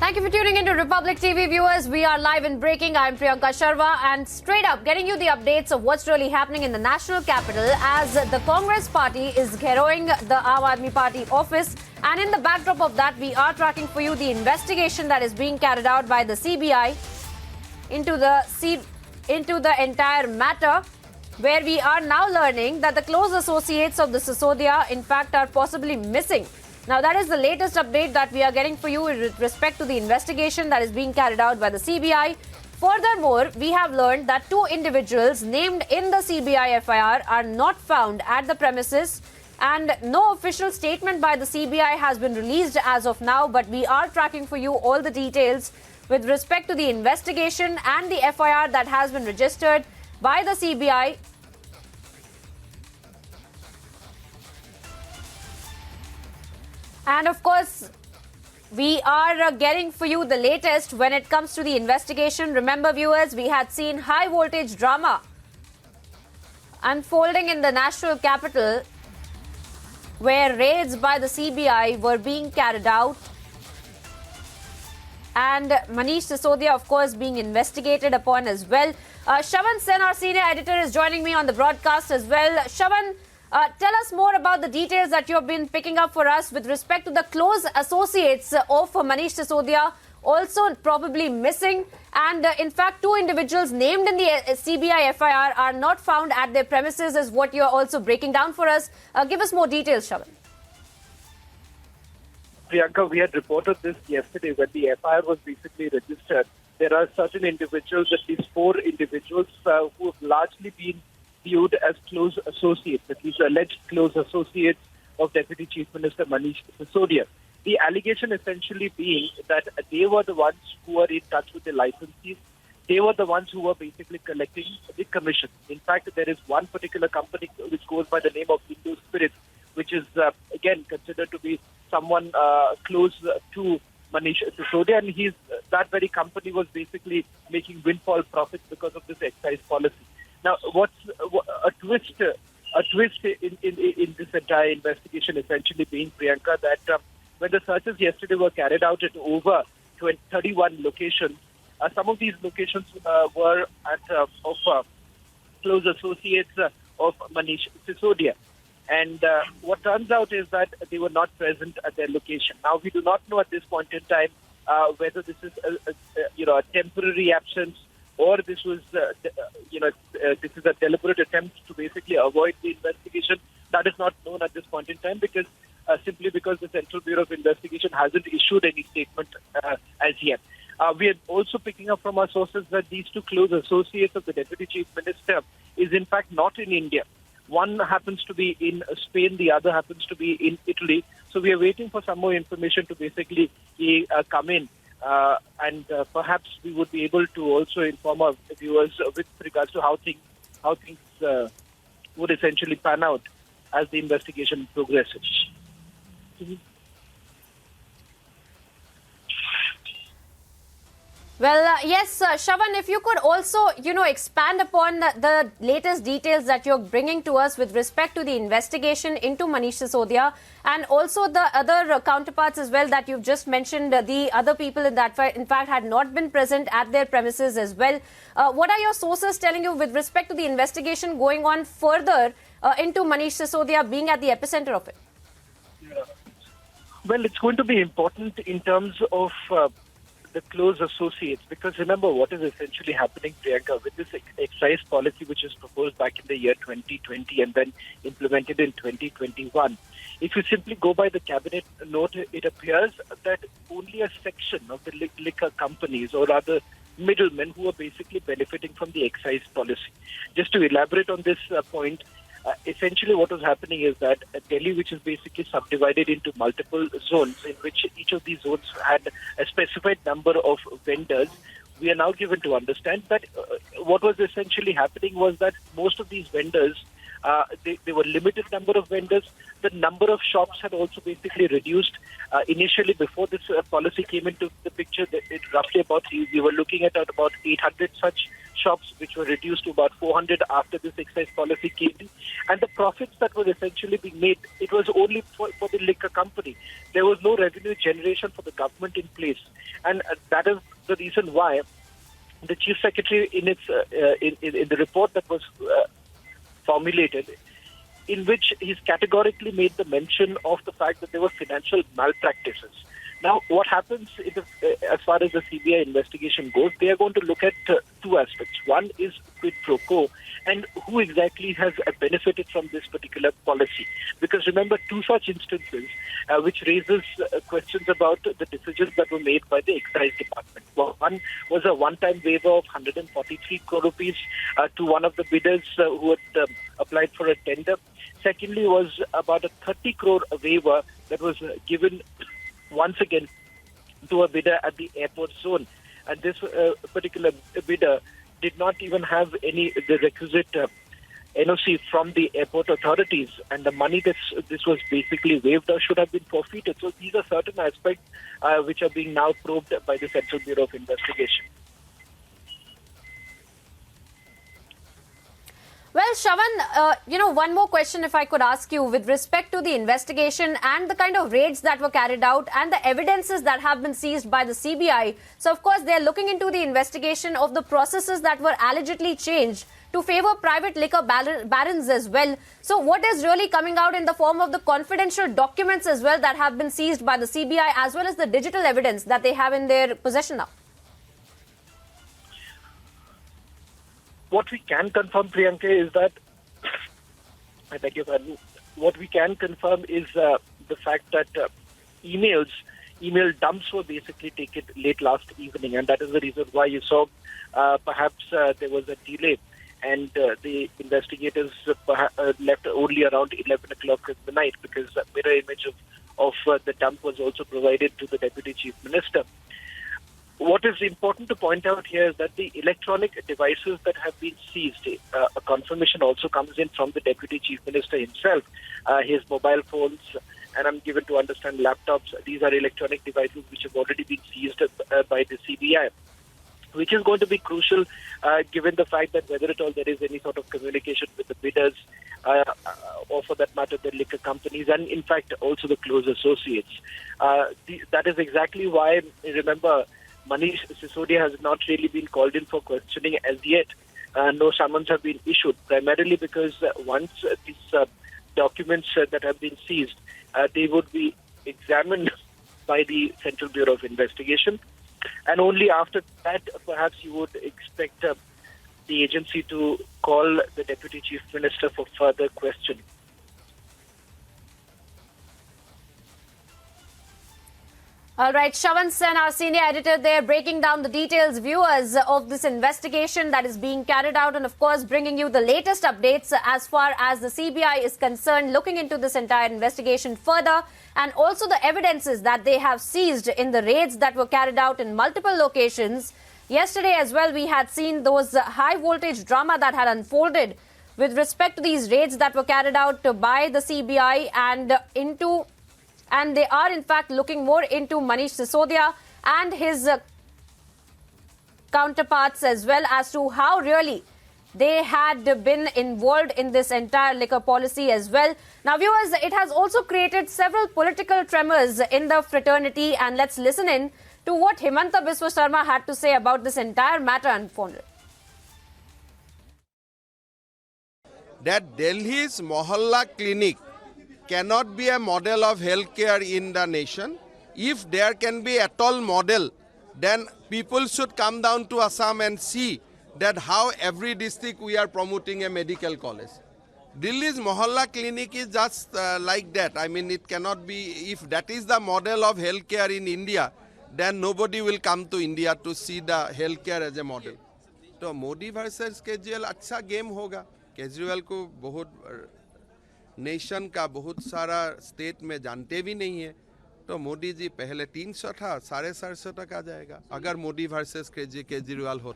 Thank you for tuning into Republic TV, viewers. We are live and breaking. I'm Priyanka Sharma, and straight up getting you the updates of what's really happening in the national capital as the Congress party is gheroing the Aam Aadmi Party office. And in the backdrop of that, we are tracking for you the investigation that is being carried out by the CBI into the entire matter, where we are now learning that the close associates of the Sisodia, in fact, are possibly missing. Now, that is the latest update that we are getting for you with respect to the investigation that is being carried out by the CBI. Furthermore, we have learned that two individuals named in the CBI FIR are not found at the premises, and no official statement by the CBI has been released as of now, but we are tracking for you all the details with respect to the investigation and the FIR that has been registered by the CBI. And of course, we are getting for you the latest when it comes to the investigation. Remember, viewers, we had seen high voltage drama unfolding in the national capital, where raids by the CBI were being carried out, and Manish Sisodia, of course, being investigated upon as well. Shravan Sen, our senior editor, is joining me on the broadcast as well. Shravan, tell us more about the details that you have been picking up for us with respect to the close associates of Manish Sisodia, also probably missing. And in fact, two individuals named in the CBI FIR are not found at their premises, is what you are also breaking down for us. Give us more details, Shravan. Priyanka, we had reported this yesterday when the FIR was basically registered. There are certain individuals, at least 4 individuals, who have largely been viewed as close associates, at least alleged close associates of Deputy Chief Minister Manish Sisodia. The allegation essentially being that they were the ones who were in touch with the licensees. They were the ones who were basically collecting the commission. In fact, there is one particular company which goes by the name of Hindu Spirit, which is again considered to be someone close to Manish Sisodia, and that very company was basically making windfall profits because of this excise policy. Now, what's a twist in this entire investigation essentially being, Priyanka, that when the searches yesterday were carried out at over 31 locations, some of these locations were of close associates of Manish Sisodia. And what turns out is that they were not present at their location. Now, we do not know at this point in time whether this is a temporary absence, or this was, this is a deliberate attempt to basically avoid the investigation. That is not known at this point in time simply because the Central Bureau of Investigation hasn't issued any statement as yet. We are also picking up from our sources that these two close associates of the Deputy Chief Minister is in fact not in India. One happens to be in Spain, the other happens to be in Italy. So we are waiting for some more information to basically come in. And perhaps we would be able to also inform our viewers with regards to how things would essentially pan out as the investigation progresses. Well, yes, Shravan, if you could also, expand upon the latest details that you're bringing to us with respect to the investigation into Manish Sisodia, and also the other counterparts as well that you've just mentioned, the other people in fact had not been present at their premises as well. What are your sources telling you with respect to the investigation going on further into Manish Sisodia being at the epicenter of it? Yeah. Well, it's going to be important in terms of the close associates, because remember what is essentially happening, Priyanka, with this excise policy which was proposed back in the year 2020 and then implemented in 2021. If you simply go by the cabinet note, it appears that only a section of the liquor companies, or rather middlemen, who are basically benefiting from the excise policy. Just to elaborate on this point, essentially what was happening is that Delhi, which is basically subdivided into multiple zones, in which each of these zones had a specified number of vendors, we are now given to understand that what was essentially happening was that most of these vendors, they were limited number of vendors. The number of shops had also basically reduced. Initially, before this policy came into the picture, roughly about, we were looking at about 800 such shops, which were reduced to about 400 after this excise policy came in. And the profits that were essentially being made, it was only for the liquor company. There was no revenue generation for the government in place. And that is the reason why the Chief Secretary, in the report that was formulated, in which he's categorically made the mention of the fact that there were financial malpractices. Now, what happens as far as the CBI investigation goes, they are going to look at two aspects. One is quid pro quo, and who exactly has benefited from this particular policy. Because remember, two such instances, which raises questions about the decisions that were made by the excise department. Well, one was a one-time waiver of 143 crore rupees to one of the bidders who had applied for a tender. Secondly, was about a 30 crore waiver that was given once again to a bidder at the airport zone. And this particular bidder did not even have the requisite NOC from the airport authorities, and the money this was basically waived or should have been forfeited. So these are certain aspects which are being now probed by the Central Bureau of Investigation. Well, Shravan, one more question if I could ask you with respect to the investigation and the kind of raids that were carried out and the evidences that have been seized by the CBI. So, of course, they are looking into the investigation of the processes that were allegedly changed to favor private liquor barons as well. So, what is really coming out in the form of the confidential documents as well that have been seized by the CBI, as well as the digital evidence that they have in their possession now? What we can confirm, Priyanka, is that I beg your pardon. What we can confirm is the fact that email dumps were basically taken late last evening, and that is the reason why you saw perhaps there was a delay, and the investigators left only around 11 o'clock in the night, because a mirror image of the dump was also provided to the Deputy Chief Minister. What is important to point out here is that the electronic devices that have been seized, a confirmation also comes in from the Deputy Chief Minister himself. His mobile phones, and I'm given to understand laptops, these are electronic devices which have already been seized by the CBI, which is going to be crucial given the fact that whether at all there is any sort of communication with the bidders or for that matter the liquor companies, and in fact also the close associates. That is exactly why, remember, Manish Sisodia has not really been called in for questioning as yet. No summons have been issued, primarily because once these documents that have been seized, they would be examined by the Central Bureau of Investigation. And only after that, perhaps you would expect the agency to call the Deputy Chief Minister for further questioning. All right, Shravan Sen, our senior editor there, breaking down the details, viewers, of this investigation that is being carried out, and of course bringing you the latest updates as far as the CBI is concerned, looking into this entire investigation further, and also the evidences that they have seized in the raids that were carried out in multiple locations. Yesterday as well, we had seen those high voltage drama that had unfolded with respect to these raids that were carried out by the CBI and they are in fact looking more into Manish Sisodia and his counterparts as well as to how really they had been involved in this entire liquor policy as well. Now, viewers, it has also created several political tremors in the fraternity, and let's listen in to what Himanta Biswa Sarma had to say about this entire matter unfolded. That Delhi's Mohalla clinic cannot be a model of healthcare in the nation. If there can be at all model, then people should come down to Assam and see that how every district we are promoting a medical college. Delhi's Mohalla clinic is just like that. I mean, it cannot be, if that is the model of healthcare in India, then nobody will come to India to see the healthcare as a model. So Modi versus Kejriwal अच्छा game होगा. केजरीवाल को बहुत nation का बहुत सारा state में जानते भी नहीं है, तो मोदी जी पहले 300 था, 750 तक आ जाएगा अगर मोदी वर्सेस केजरीवाल हो.